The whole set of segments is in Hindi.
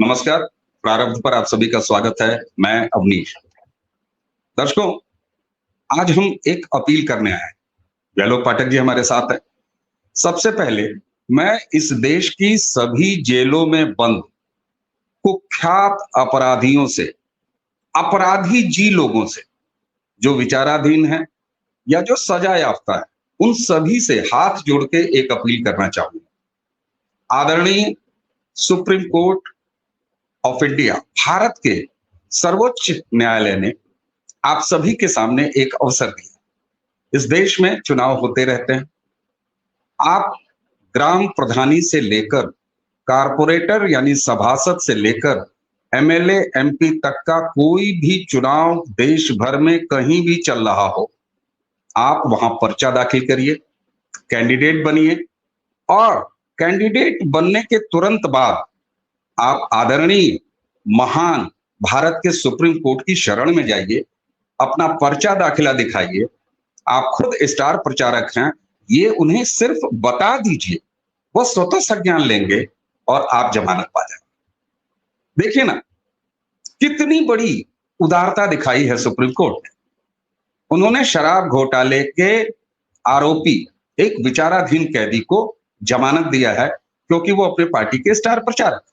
नमस्कार। प्रारंभ पर आप सभी का स्वागत है। मैं अवनीश। दर्शकों, आज हम एक अपील करने आए हैं। वैलोक पाठक जी हमारे साथ हैं। सबसे पहले मैं इस देश की सभी जेलों में बंद कुख्यात अपराधियों से, अपराधी जी लोगों से, जो विचाराधीन हैं या जो सजा याफ्ता है, उन सभी से हाथ जोड़ के एक अपील करना चाहूंगा। आदरणीय supreme court of India, Bharat के सर्वोच्च न्यायालय ने आप सभी के सामने एक अवसर दिया। इस देश में चुनाव होते रहते हैं। आप ग्राम प्रधानी से लेकर कारपोरेटर यानी सभासद से लेकर एमएलए एमपी तक का कोई भी चुनाव देश भर में कहीं भी चल रहा हो, आप वहां पर्चा दाखिल करिए, कैंडिडेट बनिए और कैंडिडेट बनने के तुरंत बाद आप आदरणीय महान भारत के सुप्रीम कोर्ट की शरण में जाइए, अपना पर्चा दाखिला दिखाइए। आप खुद स्टार प्रचारक हैं, ये उन्हें सिर्फ बता दीजिए, वो स्वतः संज्ञान लेंगे और आप जमानत पा जाएंगे। देखिए ना, कितनी बड़ी उदारता दिखाई है सुप्रीम कोर्ट ने। उन्होंने शराब घोटाले के आरोपी एक विचाराधीन कैदी को जमानत दिया है, क्योंकि वो अपने पार्टी के स्टार प्रचारक।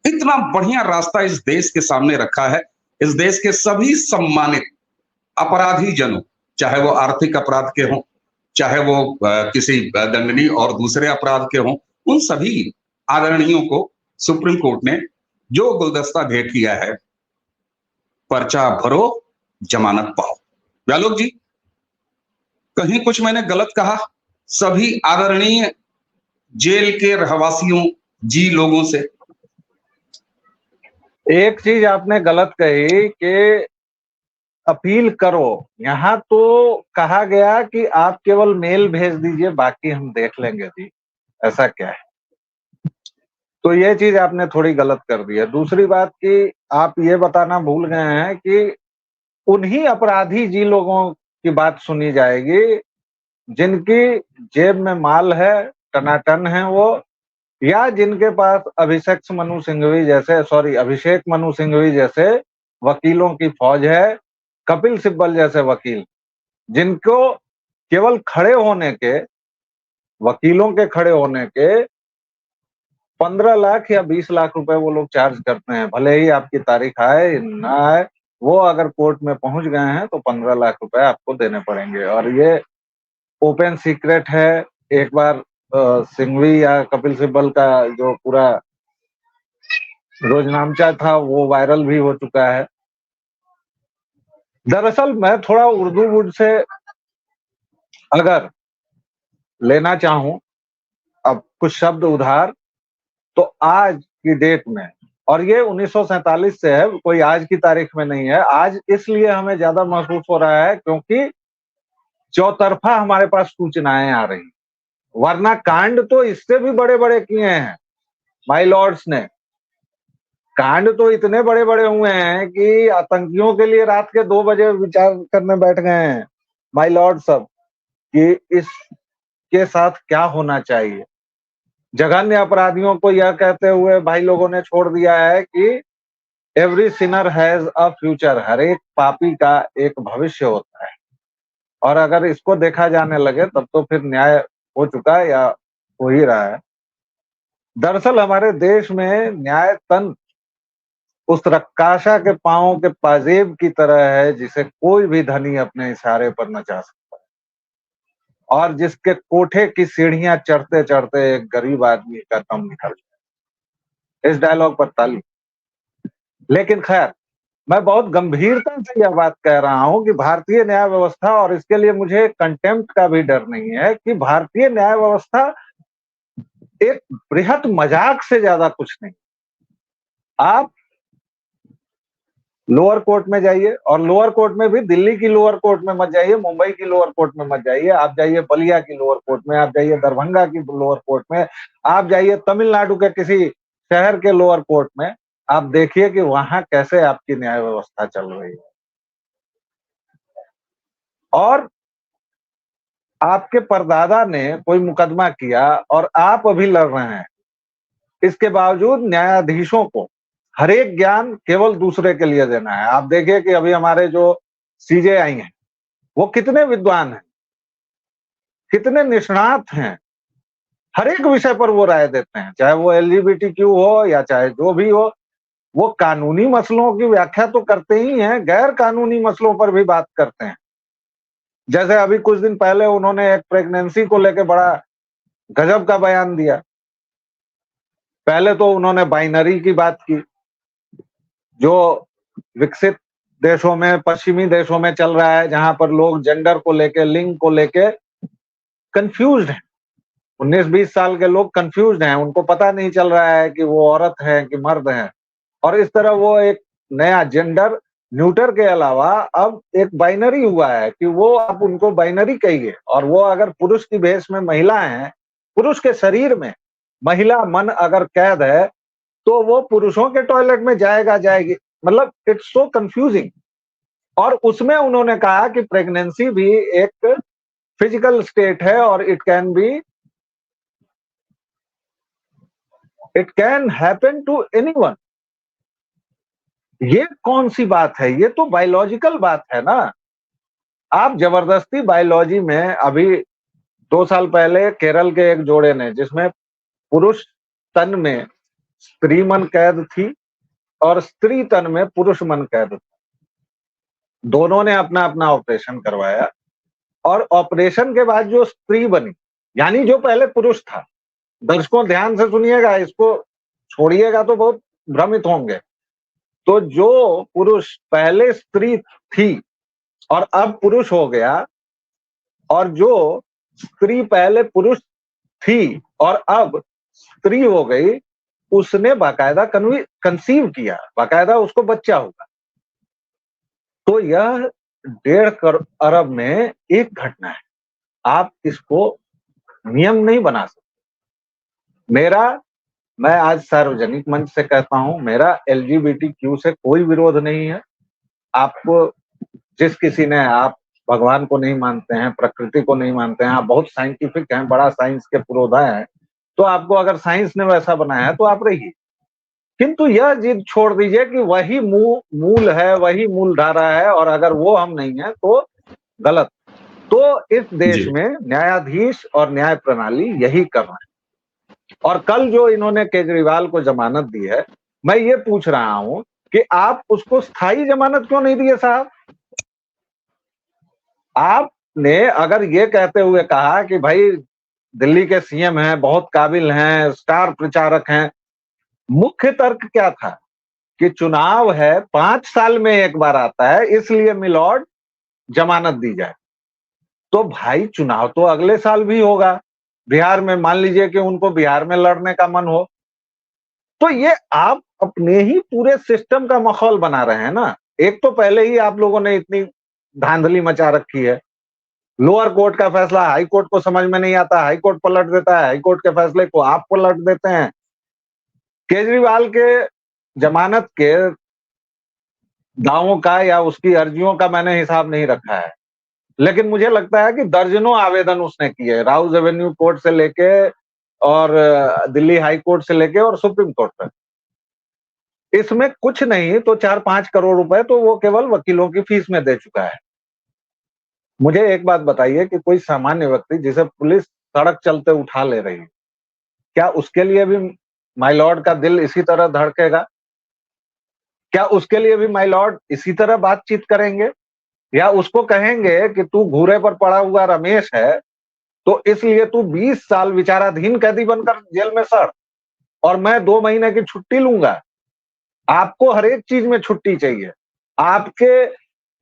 इतना बढ़िया रास्ता इस देश के सामने रखा है। इस देश के सभी सम्मानित अपराधी जनों, चाहे वो आर्थिक अपराध के हों, चाहे वो किसी दंडनीय और दूसरे अपराध के हों, उन सभी आदरणीयों को सुप्रीम कोर्ट ने जो गुलदस्ता भेंट किया है, पर्चा भरो, जमानत पाओ। व्यालोक जी, कहीं कुछ मैंने गलत कहा? सभी आदरणीय जेल के रहवासियों जी लोगों से एक चीज आपने गलत कही कि अपील करो। यहाँ तो कहा गया कि आप केवल मेल भेज दीजिए, बाकी हम देख लेंगे जी। ऐसा क्या है? तो ये चीज आपने थोड़ी गलत कर दी है। दूसरी बात कि आप ये बताना भूल गए हैं कि उन्हीं अपराधी जी लोगों की बात सुनी जाएगी जिनकी जेब में माल है, टनाटन है वो, या जिनके पास अभिषेक मनु सिंघवी जैसे वकीलों की फौज है, कपिल सिब्बल जैसे वकील, जिनको केवल खड़े होने के, वकीलों के खड़े होने के 15 लाख या 20 लाख रुपए वो लोग चार्ज करते हैं। भले ही आपकी तारीख आए ना आए, वो अगर कोर्ट में पहुंच गए हैं तो 15 लाख रुपए आपको देने पड़ेंगे। और ये ओपन सीक्रेट है। एक बार सिंघवी या कपिल सिब्बल का जो पूरा रोजनामचा था वो वायरल भी हो चुका है। दरअसल मैं थोड़ा उर्दू वुड से अगर लेना चाहूं अब कुछ शब्द उधार, तो आज की डेट में, और ये 1947 से है, कोई आज की तारीख में नहीं है। आज इसलिए हमें ज्यादा महसूस हो रहा है क्योंकि चौतरफा हमारे पास सूचनाएं आ रही, वरना कांड तो इससे भी बड़े बड़े किए हैं माय लॉर्ड्स ने। कांड तो इतने बड़े बड़े हुए हैं कि आतंकियों के लिए रात के 2 बजे विचार करने बैठ गए हैं माय लॉर्ड सब, कि इसके साथ क्या होना चाहिए। जघन्य अपराधियों को यह कहते हुए भाई लोगों ने छोड़ दिया है कि every sinner has a future, हर एक पापी का एक भविष्य होता है। और अगर इसको देखा जाने लगे तब तो फिर न्याय हो चुका है या हो ही रहा है। दरअसल हमारे देश में न्याय तंत्र उस रक्काशा के पांवों के पाजेब की तरह है जिसे कोई भी धनी अपने इशारे पर नचा सकता है, और जिसके कोठे की सीढ़ियां चढ़ते चढ़ते एक गरीब आदमी का दम निकल जाए। इस डायलॉग पर ताली। लेकिन खैर, मैं बहुत गंभीरता से यह बात कह रहा हूं कि भारतीय न्याय व्यवस्था, और इसके लिए मुझे कंटेम्प्ट का भी डर नहीं है, कि भारतीय न्याय व्यवस्था एक बृहत मजाक से ज्यादा कुछ नहीं। आप लोअर कोर्ट में जाइए, और लोअर कोर्ट में भी दिल्ली की लोअर कोर्ट में मत जाइए, मुंबई की लोअर कोर्ट में मत जाइए, आप जाइए बलिया की लोअर कोर्ट में, आप जाइए दरभंगा की लोअर कोर्ट में, आप जाइए तमिलनाडु के किसी शहर के लोअर कोर्ट में। आप देखिए कि वहां कैसे आपकी न्याय व्यवस्था चल रही है। और आपके परदादा ने कोई मुकदमा किया और आप अभी लड़ रहे हैं, इसके बावजूद न्यायाधीशों को हर एक ज्ञान केवल दूसरे के लिए देना है। आप देखिए कि अभी हमारे जो सीजेआई हैं, वो कितने विद्वान हैं, कितने निष्णात हैं, हर एक विषय पर वो राय देते हैं, चाहे वो एलजीबीटीक्यू हो या चाहे जो भी हो। वो कानूनी मसलों की व्याख्या तो करते ही हैं, गैर कानूनी मसलों पर भी बात करते हैं। जैसे अभी कुछ दिन पहले उन्होंने एक प्रेगनेंसी को लेकर बड़ा गजब का बयान दिया। पहले तो उन्होंने बाइनरी की बात की, जो विकसित देशों में, पश्चिमी देशों में चल रहा है, जहां पर लोग जेंडर को लेके, लिंग को लेके कंफ्यूज्ड हैं। 19-20 साल के लोग कंफ्यूज्ड हैं, उनको पता नहीं चल रहा है कि वो औरत है कि मर्द है। और इस तरह वो एक नया जेंडर न्यूटर के अलावा अब एक बाइनरी हुआ है कि वो आप उनको बाइनरी कहिए, और वो अगर पुरुष की भेष में महिला है, पुरुष के शरीर में महिला मन अगर कैद है, तो वो पुरुषों के टॉयलेट में जाएगी। मतलब इट्स सो कंफ्यूजिंग। और उसमें उन्होंने कहा कि प्रेगनेंसी भी एक फिजिकल स्टेट है और it can happen to anyone. ये कौन सी बात है? ये तो बायोलॉजिकल बात है ना। आप जबरदस्ती बायोलॉजी में, अभी 2 साल पहले केरल के एक जोड़े ने, जिसमें पुरुष तन में स्त्री मन कैद थी और स्त्री तन में पुरुष मन कैद था, दोनों ने अपना अपना ऑपरेशन करवाया, और ऑपरेशन के बाद जो स्त्री बनी, यानी जो पहले पुरुष था, दर्शकों ध्यान से सुनिएगा, इसको छोड़िएगा तो बहुत भ्रमित होंगे। तो जो पुरुष पहले स्त्री थी और अब पुरुष हो गया, और जो स्त्री पहले पुरुष थी और अब स्त्री हो गई, उसने बाकायदा कंसीव किया, बाकायदा उसको बच्चा होगा। तो यह 1.5 अरब में एक घटना है। आप इसको नियम नहीं बना सकते। मैं आज सार्वजनिक मंच से कहता हूं, मेरा एलजीबीटीक्यू से कोई विरोध नहीं है। आपको जिस किसी ने, आप भगवान को नहीं मानते हैं, प्रकृति को नहीं मानते हैं, आप बहुत साइंटिफिक हैं, बड़ा साइंस के पुरोधा हैं, तो आपको अगर साइंस ने वैसा बनाया है तो आप रहिए। किंतु यह जिद छोड़ दीजिए कि वही मूल है, वही मूल धारा है, और अगर वो हम नहीं है तो गलत। तो इस देश में न्यायाधीश और न्याय प्रणाली यही कर रहे हैं। और कल जो इन्होंने केजरीवाल को जमानत दी है, मैं ये पूछ रहा हूं कि आप उसको स्थायी जमानत क्यों नहीं दिए साहब? आपने अगर ये कहते हुए कहा कि भाई दिल्ली के सीएम हैं, बहुत काबिल हैं, स्टार प्रचारक हैं, मुख्य तर्क क्या था कि चुनाव है, 5 साल में एक बार आता है, इसलिए मिलॉर्ड जमानत दी जाए। तो भाई चुनाव तो अगले साल भी होगा, बिहार में मान लीजिए कि उनको बिहार में लड़ने का मन हो, तो ये आप अपने ही पूरे सिस्टम का माहौल बना रहे हैं ना। एक तो पहले ही आप लोगों ने इतनी धांधली मचा रखी है, लोअर कोर्ट का फैसला हाई कोर्ट को समझ में नहीं आता, हाई कोर्ट पलट देता है, हाई कोर्ट के फैसले को आप पलट देते हैं। केजरीवाल के जमानत के दावों का या उसकी अर्जियों का मैंने हिसाब नहीं रखा है, लेकिन मुझे लगता है कि दर्जनों आवेदन उसने किए, राउज एवेन्यू कोर्ट से लेके और दिल्ली हाई कोर्ट से लेके और सुप्रीम कोर्ट तक। इसमें कुछ नहीं तो 4-5 करोड़ रुपए तो वो केवल वकीलों की फीस में दे चुका है। मुझे एक बात बताइए कि कोई सामान्य व्यक्ति जिसे पुलिस सड़क चलते उठा ले रही है, क्या उसके लिए भी माय लॉर्ड का दिल इसी तरह धड़केगा? क्या उसके लिए भी माय लॉर्ड इसी तरह बातचीत करेंगे, या उसको कहेंगे कि तू घूरे पर पड़ा हुआ रमेश है, तो इसलिए तू 20 साल विचाराधीन कैदी बनकर जेल में सड़, और मैं 2 महीने की छुट्टी लूंगा? आपको हर एक चीज में छुट्टी चाहिए। आपके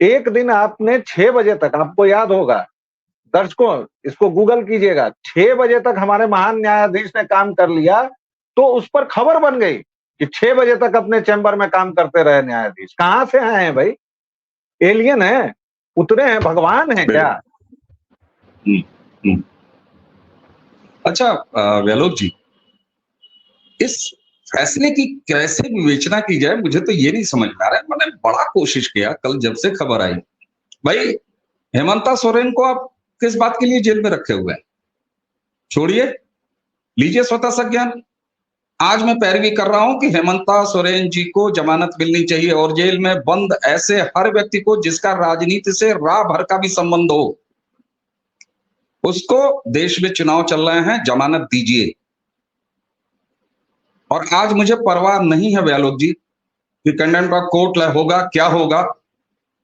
एक दिन आपने 6 बजे तक, आपको याद होगा दर्शकों, इसको गूगल कीजिएगा, 6 बजे तक हमारे महान न्यायाधीश ने काम कर लिया, तो उस पर खबर बन गई कि 6 बजे तक अपने चैम्बर में काम करते रहे न्यायाधीश। कहां से आए हैं भाई? एलियन है, उतरे हैं, भगवान है क्या? अच्छा गहलोत जी, इस फैसले की कैसे विवेचना की जाए, मुझे तो ये नहीं समझ में आ रहा है। मैंने बड़ा कोशिश किया कल जब से खबर आई, भाई हेमंता सोरेन को आप किस बात के लिए जेल में रखे हुए हैं? छोड़िए, लीजिए स्वतः संज्ञान। आज मैं पैरवी कर रहा हूं कि हेमंता सोरेन जी को जमानत मिलनी चाहिए और जेल में बंद ऐसे हर व्यक्ति को जिसका राजनीति से राह भर का भी संबंध हो, उसको, देश में चुनाव चल रहे हैं, जमानत दीजिए। और आज मुझे परवाह नहीं है व्यालोक जी कि कंटेम्प्ट ऑफ कोर्ट होगा, क्या होगा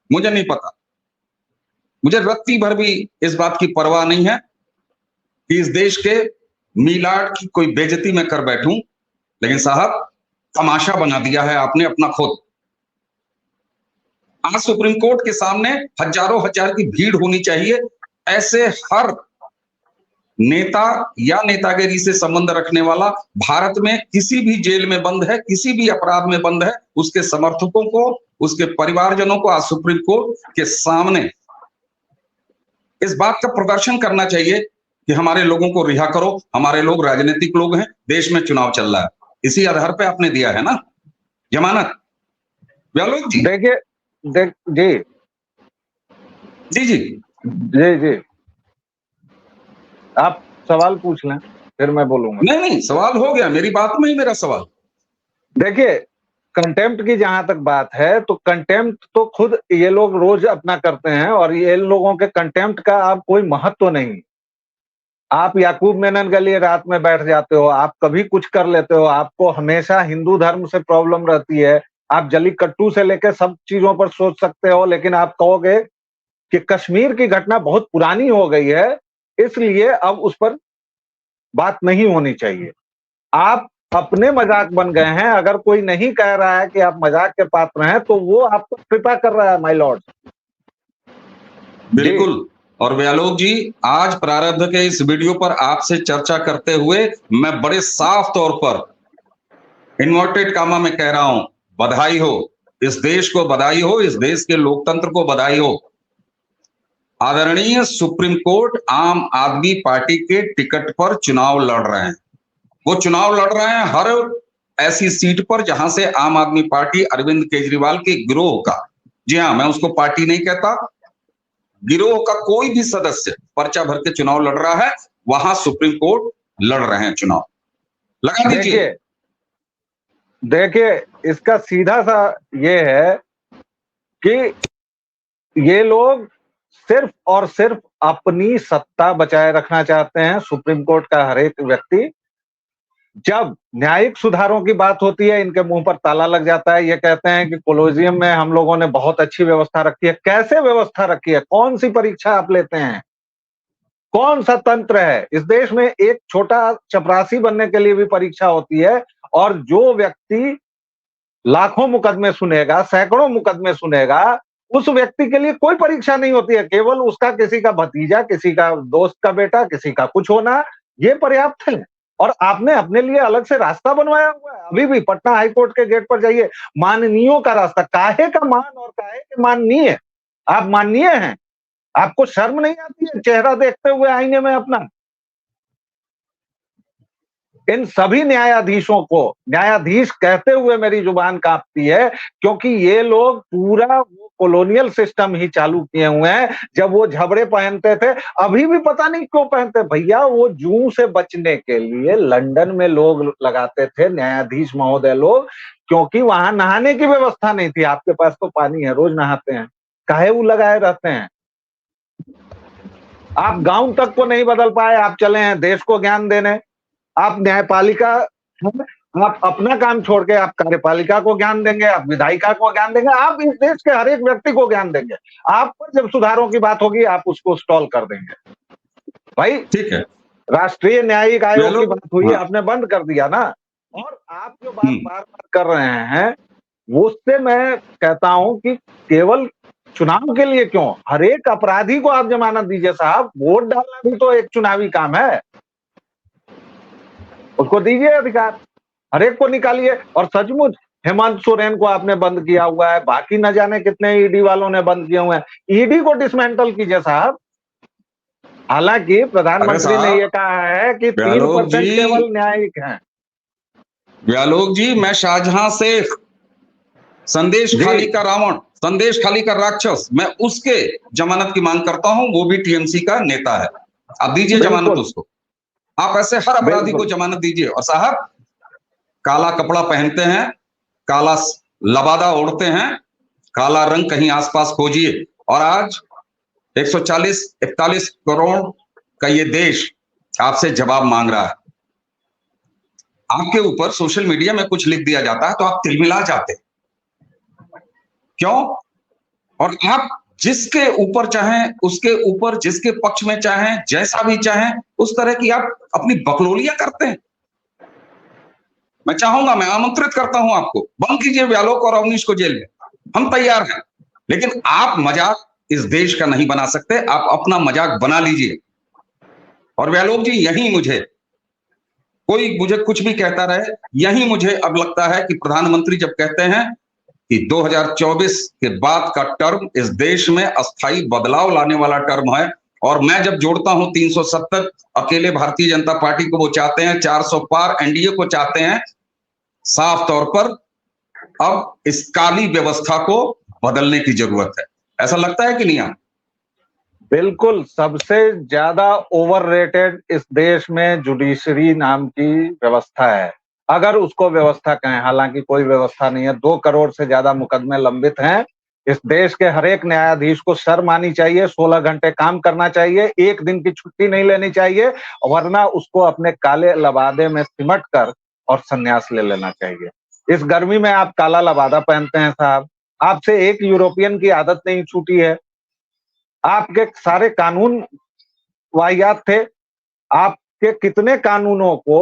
मुझे नहीं पता। मुझे रत्ती भर भी इस बात की परवाह नहीं है कि इस देश के मीलाड की कोई बेइज्जती में कर बैठूं, लेकिन साहब तमाशा बना दिया है आपने अपना खुद। आज सुप्रीम कोर्ट के सामने हजारों हजार की भीड़ होनी चाहिए। ऐसे हर नेता या नेतागिरी से संबंध रखने वाला भारत में किसी भी जेल में बंद है, किसी भी अपराध में बंद है, उसके समर्थकों को, उसके परिवारजनों को आज सुप्रीम कोर्ट के सामने इस बात का प्रदर्शन करना चाहिए कि हमारे लोगों को रिहा करो, हमारे लोग राजनीतिक लोग हैं, देश में चुनाव चल रहा है। इसी आधार पे आपने दिया है ना जमानत, व्यालोक जी। देखिए जी जी जी जी जी आप सवाल पूछ लें फिर मैं बोलूंगा। नहीं नहीं, सवाल हो गया, मेरी बात में ही मेरा सवाल। देखिए, कंटेम्प्ट की जहां तक बात है तो कंटेम्प्ट तो खुद ये लोग रोज अपना करते हैं और ये लोगों के कंटेम्प्ट का आप कोई महत्व तो नहीं। आप याकूब मेनन के लिए रात में बैठ जाते हो, आप कभी कुछ कर लेते हो, आपको हमेशा हिंदू धर्म से प्रॉब्लम रहती है, आप जलीकट्टू से लेकर सब चीजों पर सोच सकते हो, लेकिन आप कहोगे कि कश्मीर की घटना बहुत पुरानी हो गई है इसलिए अब उस पर बात नहीं होनी चाहिए। आप अपने मजाक बन गए हैं। अगर कोई नहीं कह रहा है कि आप मजाक के पात्र हैं तो वो आपको कृपा कर रहा है, माय लॉर्ड। बिल्कुल। और व्यालोक जी, आज प्रारब्ध के इस वीडियो पर आपसे चर्चा करते हुए मैं बड़े साफ तौर पर इन्वर्टेड कामा में कह रहा हूं, बधाई हो, इस देश को बधाई हो, इस देश के लोकतंत्र को बधाई हो। आदरणीय सुप्रीम कोर्ट आम आदमी पार्टी के टिकट पर चुनाव लड़ रहे हैं। वो चुनाव लड़ रहे हैं हर ऐसी सीट पर जहां से आम आदमी पार्टी अरविंद केजरीवाल के गिरोह का, जी हां, मैं उसको पार्टी नहीं कहता, गिरोह का कोई भी सदस्य पर्चा भर के चुनाव लड़ रहा है, वहां सुप्रीम कोर्ट लड़ रहे हैं चुनाव। लगा दीजिए। देखिए, इसका सीधा सा ये है कि ये लोग सिर्फ और सिर्फ अपनी सत्ता बचाए रखना चाहते हैं। सुप्रीम कोर्ट का हर एक व्यक्ति, जब न्यायिक सुधारों की बात होती है इनके मुंह पर ताला लग जाता है। ये कहते हैं कि कोलोजियम में हम लोगों ने बहुत अच्छी व्यवस्था रखी है। कैसे व्यवस्था रखी है? कौन सी परीक्षा आप लेते हैं? कौन सा तंत्र है? इस देश में एक छोटा चपरासी बनने के लिए भी परीक्षा होती है और जो व्यक्ति लाखों मुकदमे सुनेगा, सैकड़ों मुकदमे सुनेगा, उस व्यक्ति के लिए कोई परीक्षा नहीं होती है। केवल उसका किसी का भतीजा, किसी का दोस्त का बेटा, किसी का कुछ होना, ये पर्याप्त है। और आपने अपने लिए अलग से रास्ता बनवाया हुआ है। अभी भी पटना हाईकोर्ट के गेट पर जाइए, माननीयों का रास्ता। काहे का मान और काहे के माननीय? आप माननीय हैं? आपको शर्म नहीं आती है चेहरा देखते हुए आईने में अपना? इन सभी न्यायाधीशों को न्यायाधीश कहते हुए मेरी जुबान कांपती है, क्योंकि ये लोग पूरा वो कॉलोनियल सिस्टम ही चालू किए हुए हैं। जब वो झबड़े पहनते थे, अभी भी पता नहीं क्यों पहनते भैया, वो जूं से बचने के लिए लंदन में लोग लगाते थे, न्यायाधीश महोदय लोग, क्योंकि वहां नहाने की व्यवस्था नहीं थी। आपके पास तो पानी है, रोज नहाते हैं, काहे वो लगाए रहते हैं? आप गांव तक को नहीं बदल पाए, आप चले हैं देश को ज्ञान देने। आप न्यायपालिका, आप अपना काम छोड़ के आप कार्यपालिका को ज्ञान देंगे, आप विधायिका को ज्ञान देंगे, आप इस देश के हर एक व्यक्ति को ज्ञान देंगे। आप पर जब सुधारों की बात होगी आप उसको स्टॉल कर देंगे। भाई ठीक है, राष्ट्रीय न्यायिक आयोग की बात हुई, आपने बंद कर दिया ना। और आप जो बात बार बार कर रहे हैं उससे मैं कहता हूं कि केवल चुनाव के लिए क्यों, हर एक अपराधी को आप जमानत दीजिए साहब। वोट डालना भी तो एक चुनावी काम है, उसको दीजिए अधिकार, हर एक को निकालिए। और सचमुच हेमंत सोरेन को आपने बंद किया हुआ है, बाकी न जाने कितने ईडी वालों ने बंद किए हुए हैं। ईडी को डिसमेंटल कीजिए साहब। हालांकि प्रधानमंत्री ने यह कहा है कि 3% केवल न्यायिक हैं। व्यालोक जी, मैं शाहजहां से संदेश खाली का रावण, संदेश खाली का राक्षस, मैं उसके जमानत की मांग करता हूं। वो भी टीएमसी का नेता है, आप दीजिए जमानत उसको। आप ऐसे हर अपराधी को जमानत दीजिए। और साहब, काला कपड़ा पहनते हैं, काला लबादा ओढ़ते हैं, काला रंग कहीं आसपास खोजिए, और आज 140-41 करोड़ का ये देश आपसे जवाब मांग रहा है। आपके ऊपर सोशल मीडिया में कुछ लिख दिया जाता है तो आप तिलमिला जाते, क्यों? और आप जिसके ऊपर चाहें, उसके ऊपर, जिसके पक्ष में चाहें, जैसा भी चाहें, उस तरह की आप अपनी बकलोलियां करते हैं। मैं चाहूंगा, मैं आमंत्रित करता हूं आपको, बंद कीजिए व्यालोक और अवनीश को जेल में, हम तैयार हैं। लेकिन आप मजाक इस देश का नहीं बना सकते, आप अपना मजाक बना लीजिए। और व्यालोक जी, यही कोई मुझे कुछ भी कहता रहे, यही मुझे अब लगता है कि प्रधानमंत्री जब कहते हैं कि 2024 के बाद का टर्म इस देश में अस्थायी बदलाव लाने वाला टर्म है, और मैं जब जोड़ता हूं 370 अकेले भारतीय जनता पार्टी को वो चाहते हैं, 400 पार एनडीए को चाहते हैं, साफ तौर पर अब इस काली व्यवस्था को बदलने की जरूरत है। ऐसा लगता है कि नहीं? आप बिल्कुल, सबसे ज्यादा ओवररेटेड इस देश में जुडिशरी नाम की व्यवस्था है, अगर उसको व्यवस्था कहें। हालांकि कोई व्यवस्था नहीं है, 2 करोड़ से ज्यादा मुकदमे लंबित हैं। इस देश के हर एक न्यायाधीश को शर्म आनी चाहिए, 16 घंटे काम करना चाहिए, 1 दिन की छुट्टी नहीं लेनी चाहिए, वरना उसको अपने काले लबादे में सिमट कर और संन्यास ले लेना चाहिए। इस गर्मी में आप काला लबादा पहनते हैं साहब, आपसे एक यूरोपियन की आदत नहीं छूटी है। आपके सारे कानून वाहियात थे, आपके कितने कानूनों को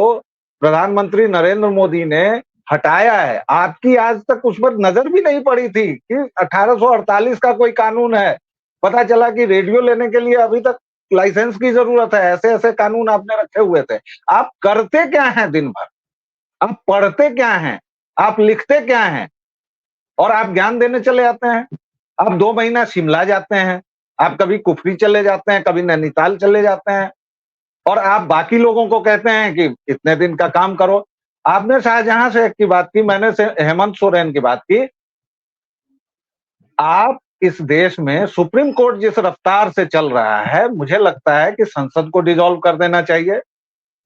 प्रधानमंत्री नरेंद्र मोदी ने हटाया है, आपकी आज तक उस पर नजर भी नहीं पड़ी थी कि 1848 का कोई कानून है। पता चला कि रेडियो लेने के लिए अभी तक लाइसेंस की जरूरत है, ऐसे ऐसे कानून आपने रखे हुए थे। आप करते क्या हैं दिन भर? आप पढ़ते क्या हैं? आप लिखते क्या हैं? और आप ज्ञान देने चले जाते हैं। आप 2 महीना शिमला जाते हैं, आप कभी कुफरी चले जाते हैं, कभी नैनीताल चले जाते हैं, और आप बाकी लोगों को कहते हैं कि इतने दिन का काम करो। आपने शाहजहां शेख की बात की, मैंने हेमंत सोरेन की बात की। आप इस देश में सुप्रीम कोर्ट जिस रफ्तार से चल रहा है, मुझे लगता है कि संसद को डिसॉल्व कर देना चाहिए।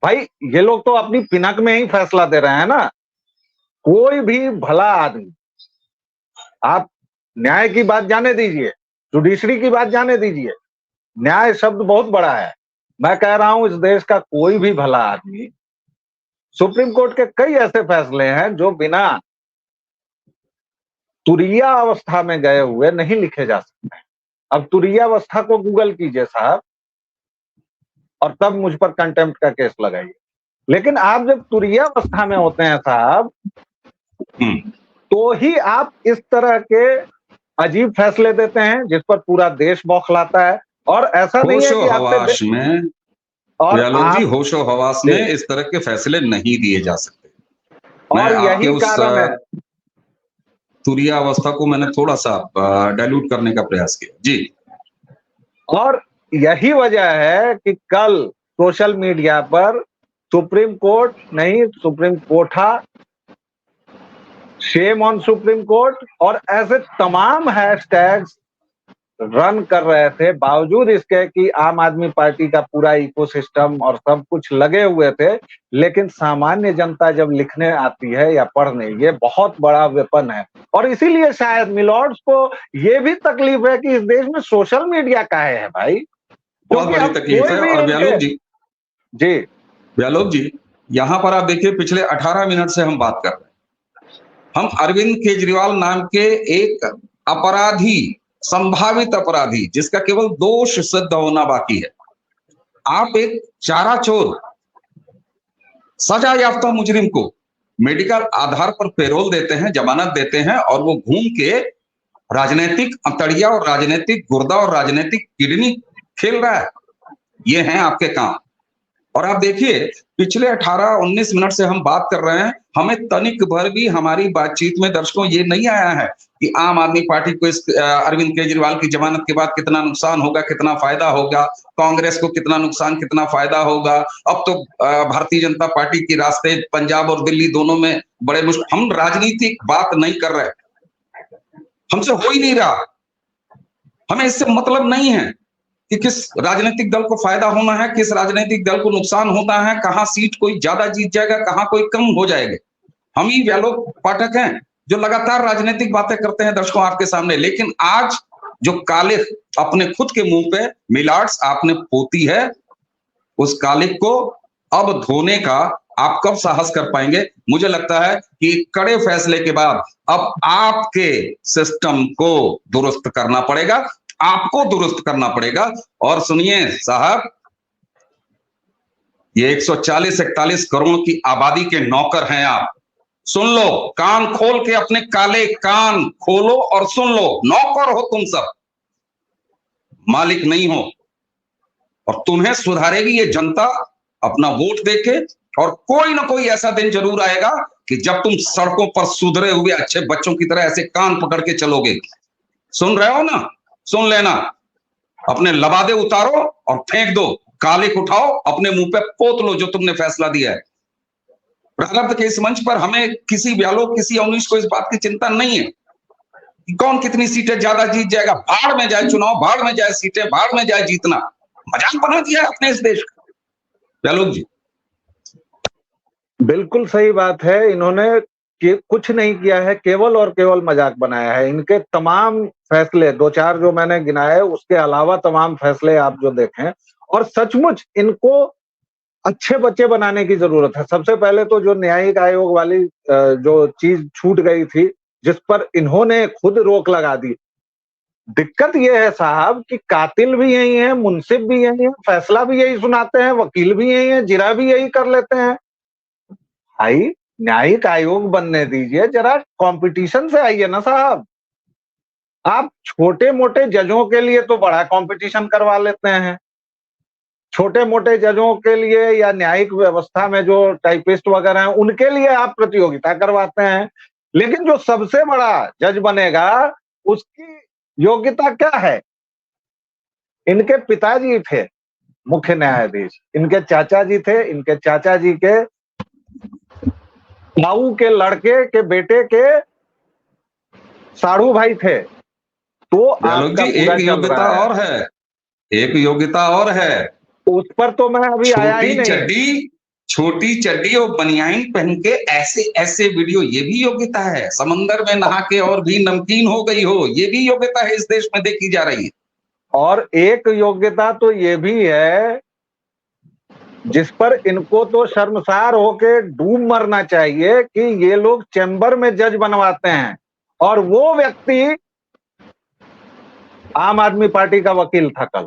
भाई, ये लोग तो अपनी पिनक में ही फैसला दे रहे हैं ना। कोई भी भला आदमी, आप न्याय की बात जाने दीजिए, जुडिशरी की बात जाने दीजिए, न्याय शब्द बहुत बड़ा है। मैं कह रहा हूं, इस देश का कोई भी भला आदमी, सुप्रीम कोर्ट के कई ऐसे फैसले हैं जो बिना तुरीया अवस्था में गए हुए नहीं लिखे जा सकते। अब तुरीया अवस्था को गूगल कीजिए साहब, और तब मुझ पर कंटेम्प्ट का केस लगाइए। लेकिन आप जब तुरीया अवस्था में होते हैं साहब, तो ही आप इस तरह के अजीब फैसले देते हैं जिस पर पूरा देश बौखलाता है। और ऐसा नहीं है कि हवास में, और जी होशो हवास में इस तरह के फैसले नहीं दिए जा सकते। और यही कारण है, तुरीया अवस्था को मैंने थोड़ा सा डाइल्यूट करने का प्रयास किया जी। और यही वजह है कि कल सोशल मीडिया पर सुप्रीम कोर्ट नहीं, सुप्रीम कोठा, शेम ऑन सुप्रीम कोर्ट, और ऐसे तमाम हैशटैग्स रन कर रहे थे, बावजूद इसके कि आम आदमी पार्टी का पूरा इकोसिस्टम और सब कुछ लगे हुए थे। लेकिन सामान्य जनता जब लिखने आती है या पढ़ने, ये बहुत बड़ा वेपन है। और इसीलिए शायद मिलॉर्ड्स को ये भी तकलीफ है कि इस देश में सोशल मीडिया का है भाई, बहुत बड़ी तकलीफ है। और व्यालोक जी, यहाँ पर आप देखिए, पिछले 18 मिनट से हम बात कर रहे हैं, हम अरविंद केजरीवाल नाम के एक अपराधी, संभावित अपराधी, जिसका केवल दोष सिद्ध होना बाकी है, आप एक चारा चोर, सजा याफ्ता मुजरिम को मेडिकल आधार पर पेरोल देते हैं, जमानत देते हैं, और वो घूम के राजनीतिक अंतड़िया और राजनीतिक गुर्दा और राजनीतिक किडनी खेल रहा है। ये हैं आपके काम। और आप देखिए, पिछले 18-19 मिनट से हम बात कर रहे हैं, हमें तनिक भर भी हमारी बातचीत में दर्शकों ये नहीं आया है कि आम आदमी पार्टी को इस अरविंद केजरीवाल की जमानत के बाद कितना नुकसान होगा, कितना फायदा होगा, कांग्रेस को कितना नुकसान, कितना फायदा होगा। अब तो भारतीय जनता पार्टी के रास्ते पंजाब और दिल्ली दोनों में बड़े मुश्किल। हम राजनीतिक बात नहीं कर रहे, हमसे हो ही नहीं रहा, हमें इससे मतलब नहीं है कि किस राजनीतिक दल को फायदा होना है, किस राजनीतिक दल को नुकसान होता है, कहां सीट कोई ज्यादा जीत जाएगा, कहां कोई कम हो जाएगा। हम ही व्यालोक पाठक हैं जो लगातार राजनीतिक बातें करते हैं दर्शकों आपके सामने, लेकिन आज जो कालिख अपने खुद के मुंह पे मिलाट्स आपने पोती है, उस कालिख को अब धोने का आप कब साहस कर पाएंगे? मुझे लगता है कि कड़े फैसले के बाद अब आपके सिस्टम को दुरुस्त करना पड़ेगा, आपको दुरुस्त करना पड़ेगा। और सुनिए साहब, ये 140-41 करोड़ की आबादी के नौकर हैं आप। सुन लो, कान खोल के अपने काले कान खोलो और सुन लो, नौकर हो तुम सब, मालिक नहीं हो। और तुम्हें सुधारेगी ये जनता अपना वोट देके, और कोई ना कोई ऐसा दिन जरूर आएगा कि जब तुम सड़कों पर सुधरे हुए अच्छे बच्चों की तरह ऐसे कान पकड़ के चलोगे। सुन रहे हो ना? सुन लेना, अपने लबादे उतारो और फेंक दो, कालिख उठाओ, अपने मुंह पे पोत लो जो तुमने फैसला दिया है। प्रारब्ध के इस मंच पर हमें किसी व्यालोक, किसी अवनीश को इस बात की चिंता नहीं है कि कौन कितनी सीटें ज्यादा जीत जाएगा। भाड़ में जाए चुनाव, भाड़ में जाए सीटें, भाड़ में जाए जीतना। मजाक बना दिया है अपने इस देश का व्यालोक जी। बिल्कुल सही बात है। इन्होंने कुछ नहीं किया है, केवल और केवल मजाक बनाया है। इनके तमाम फैसले, 2-4 जो मैंने गिनाए, उसके अलावा तमाम फैसले आप जो देखें, और सचमुच इनको अच्छे बच्चे बनाने की जरूरत है। सबसे पहले तो जो न्यायिक आयोग वाली जो चीज छूट गई थी, जिस पर इन्होंने खुद रोक लगा दी। दिक्कत यह है साहब कि कातिल भी यही है, मुंसिफ भी यही है, फैसला भी यही सुनाते हैं, वकील भी यही है, जिरा भी यही कर लेते हैं। भाई, न्यायिक आयोग बनने दीजिए, जरा कंपटीशन से आइए ना साहब। आप छोटे मोटे जजों के लिए तो बड़ा कंपटीशन करवा लेते हैं, छोटे मोटे जजों के लिए या न्यायिक व्यवस्था में जो टाइपिस्ट वगैरह हैं उनके लिए आप प्रतियोगिता करवाते हैं, लेकिन जो सबसे बड़ा जज बनेगा उसकी योग्यता क्या है? इनके पिताजी थे मुख्य न्यायाधीश, इनके चाचा जी थे, इनके चाचा जी के ताऊ के लड़के के बेटे के साढ़ू भाई थे। तो आपका जी, एक योग्यता और है, एक योग्यता और है, उस पर तो मैं अभी आया ही नहीं। छोटी चड्डी और बनियाइन पहन के ऐसे ऐसे वीडियो, ये भी योग्यता है। समंदर में नहा के और भी नमकीन हो गई हो, ये भी योग्यता है इस देश में देखी जा रही है। और एक योग्यता तो ये भी है जिस पर इनको तो शर्मसार होके डूब मरना चाहिए कि ये लोग चैम्बर में जज बनवाते हैं, और वो व्यक्ति आम आदमी पार्टी का वकील था कल,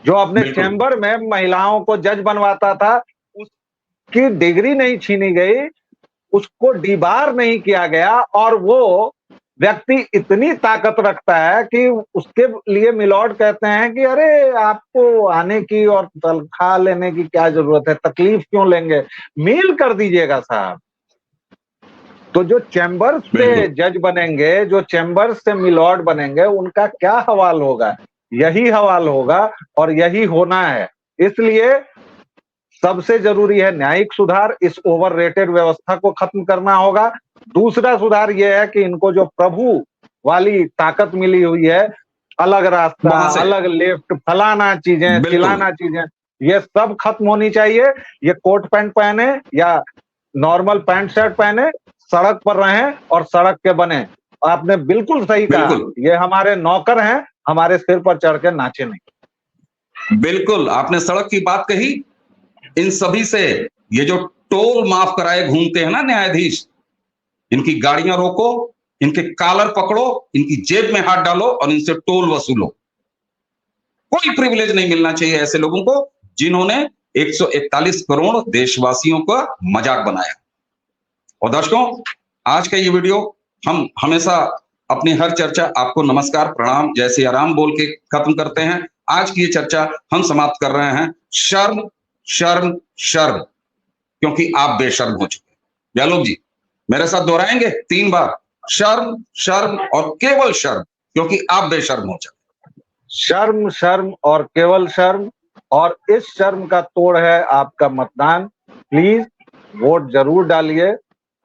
जो अपने चैम्बर में महिलाओं को जज बनवाता था। उसकी डिग्री नहीं छीनी गई, उसको डिबार नहीं किया गया, और वो व्यक्ति इतनी ताकत रखता है कि उसके लिए मिलॉर्ड कहते हैं कि अरे आपको आने की और तनख्वाह लेने की क्या जरूरत है, तकलीफ क्यों लेंगे, मेल कर दीजिएगा साहब। तो जो चैम्बर से जज बनेंगे, जो चैम्बर से मिलॉर्ड बनेंगे, उनका क्या हवाल होगा? यही हवाल होगा, और यही होना है। इसलिए सबसे जरूरी है न्यायिक सुधार, इस ओवररेटेड व्यवस्था को खत्म करना होगा। दूसरा सुधार यह है कि इनको जो प्रभु वाली ताकत मिली हुई है, अलग रास्ता, अलग लेफ्ट, फलाना चीजें, चिलाना चीजें, ये सब खत्म होनी चाहिए। ये कोट पैंट पहने या नॉर्मल पैंट शर्ट पहने, सड़क पर रहें और सड़क के बने। आपने बिल्कुल सही कहा, ये हमारे नौकर हैं, हमारे सिर पर चढ़ के नाचे नहीं। बिल्कुल, आपने सड़क की बात कही। इन सभी से ये जो टोल माफ कराए घूमते हैं ना न्यायाधीश, इनकी गाड़ियां रोको, इनके कॉलर पकड़ो, इनकी जेब में हाथ डालो और इनसे टोल वसूलो। कोई प्रिविलेज नहीं मिलना चाहिए ऐसे लोगों को जिन्होंने 141 करोड़ देशवासियों का मजाक बनाया। और दर्शकों, आज का ये वीडियो हम हमेशा अपनी हर चर्चा आपको नमस्कार, प्रणाम, जय सिया राम बोल के खत्म करते हैं। आज की ये चर्चा हम समाप्त कर रहे हैं शर्म शर्म शर्म, क्योंकि आप बेशर्म हो चुके हैं। व्यालोक जी मेरे साथ दोहराएंगे 3 बार, शर्म शर्म और केवल शर्म, क्योंकि आप बेशर्म हो चुके। शर्म शर्म और केवल शर्म, और इस शर्म का तोड़ है आपका मतदान। प्लीज वोट जरूर डालिए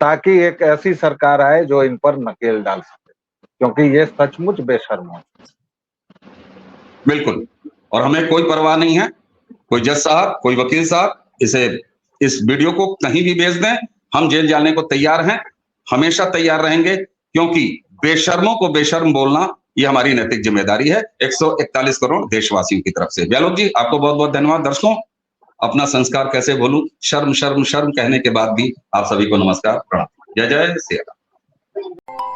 ताकि एक ऐसी सरकार आए जो इन पर नकेल डाल सके, क्योंकि ये सचमुच बेशर्म हो। बिल्कुल, और हमें कोई परवाह नहीं है, कोई जज साहब, कोई वकील साहब, इस वीडियो को कहीं भी भेज दें, हम जेल जाने को तैयार हैं, हमेशा तैयार रहेंगे, क्योंकि बेशर्मों को बेशर्म बोलना ये हमारी नैतिक जिम्मेदारी है 141 करोड़ देशवासियों की तरफ से। व्यालोक जी, आपको बहुत बहुत धन्यवाद। दर्शकों, अपना संस्कार कैसे भूलूं, शर्म शर्म शर्म कहने के बाद भी आप सभी को नमस्कार, प्रणाम, जय जय श्री राम।